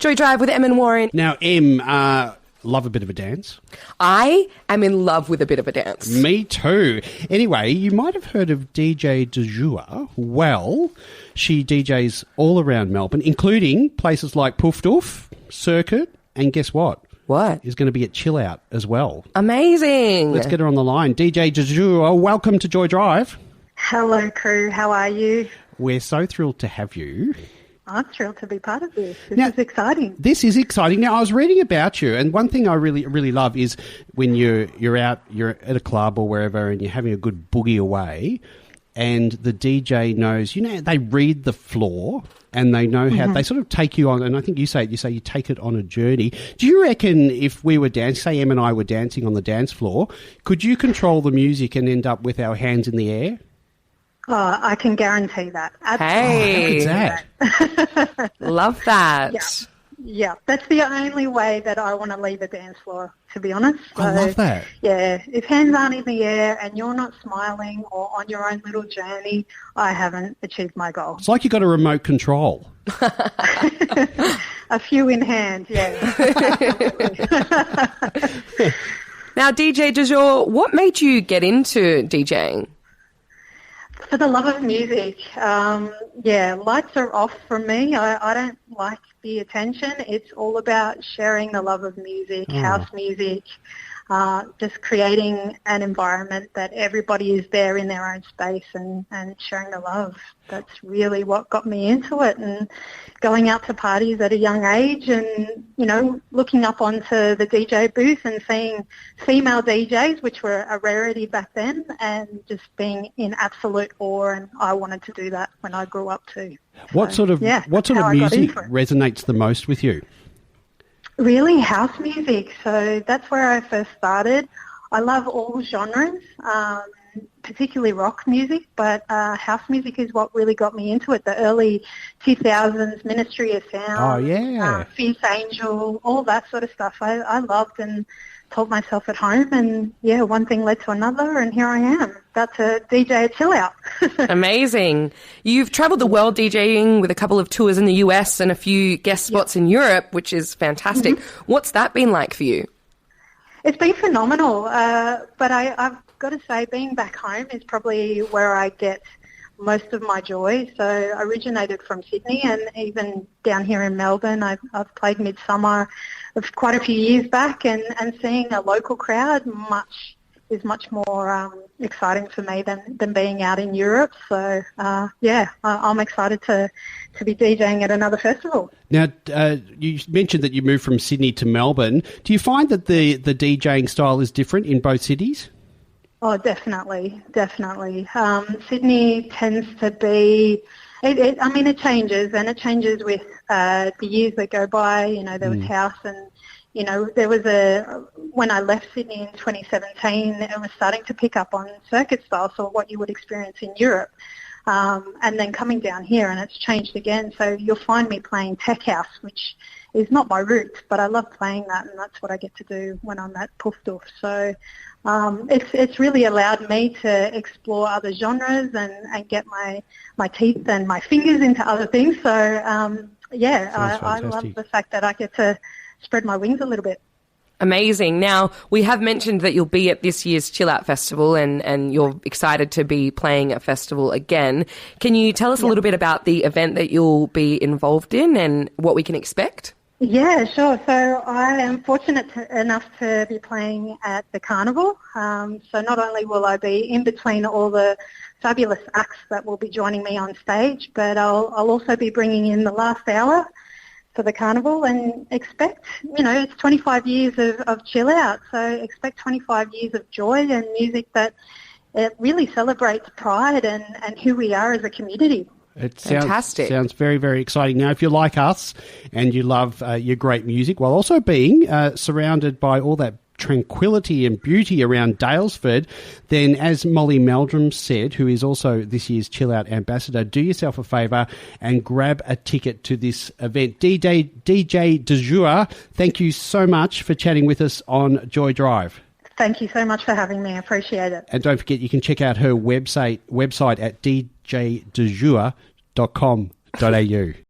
Joy Drive with Em and Warren. Now, Em, love a bit of a dance. I am in love with a bit of a dance. Me too. Anyway, you might have heard of DJ Du Jour. Well, she DJs all around Melbourne, including places like Poof Doof, Circuit, and guess what? What? Is going to be at Chill Out as well. Amazing. Let's get her on the line. DJ Du Jour, welcome to Joy Drive. Hello, crew. How are you? We're so thrilled to have you. I'm thrilled to be part of this. This is exciting. This is exciting. Now, I was reading about you, and one thing I really love is when you're out, you're at a club or wherever, and you're having a good boogie away, and the DJ knows, they read the floor, and they know how they sort of take you on. And I think you say you take it on a journey. Do you reckon if we were dancing, say Em and I were dancing on the dance floor, could you control the music and end up with our hands in the air? Oh, I can guarantee that. Absolutely. Hey, that. Love that. Yeah, that's the only way that I want to leave a dance floor, to be honest. So, I love that. Yeah, if hands aren't in the air and you're not smiling or on your own little journey, I haven't achieved my goal. It's like you got a remote control. A few in hand, yeah. Now, DJ Du Jour, what made you get into DJing? For the love of music, lights are off for me. I don't like the attention. It's all about sharing the love of music, house music, just creating an environment that everybody is there in their own space and sharing the love. That's really what got me into it, and going out to parties at a young age and, looking up onto the DJ booth and seeing female DJs, which were a rarity back then, and just being in absolute awe, and I wanted to do that when I grew up too. What sort of music resonates the most with you? Really, house music. So that's where I first started. I love all genres, particularly rock music, but house music is what really got me into it. The early 2000s, Ministry of Sound, Fierce Angel, all that sort of stuff I loved and taught myself at home. And, one thing led to another, and here I am, about to DJ at Chill Out. Amazing. You've travelled the world DJing with a couple of tours in the US and a few guest spots in Europe, which is fantastic. What's that been like for you? It's been phenomenal, but I've got to say being back home is probably where I get most of my joy. So I originated from Sydney, and even down here in Melbourne, I've played Midsummer quite a few years back, and seeing a local crowd is much more exciting for me than being out in Europe. So, I'm excited to be DJing at another festival. Now, you mentioned that you moved from Sydney to Melbourne. Do you find that the DJing style is different in both cities? Oh, definitely. Sydney tends to be... It changes, and it changes with the years that go by. There was house, and there was when I left Sydney in 2017, it was starting to pick up on circuit style, so what you would experience in Europe, and then coming down here, and it's changed again. So you'll find me playing tech house, which is not my roots, but I love playing that, and that's what I get to do when I'm at Poof Doof. So it's really allowed me to explore other genres and get my teeth and my fingers into other things. So, I love the fact that I get to spread my wings a little bit. Amazing. Now, we have mentioned that you'll be at this year's Chill Out Festival and you're excited to be playing a festival again. Can you tell us a little bit about the event that you'll be involved in and what we can expect? Yeah, sure. So I am fortunate enough to be playing at the Carnival. So not only will I be in between all the fabulous acts that will be joining me on stage, but I'll also be bringing in the last hour for the Carnival, and expect, it's 25 years of Chill Out, so expect 25 years of joy and music that it really celebrates pride and who we are as a community. It Fantastic. Sounds very, very exciting. Now, if you're like us and you love your great music, while also being surrounded by all that tranquility and beauty around Daylesford, then as Molly Meldrum said, who is also this year's Chill Out ambassador, do yourself a favour and grab a ticket to this event. DJ Du Jour, thank you so much for chatting with us on Joy Drive. Thank you so much for having me. I appreciate it. And don't forget, you can check out her website at djdujour.com.au.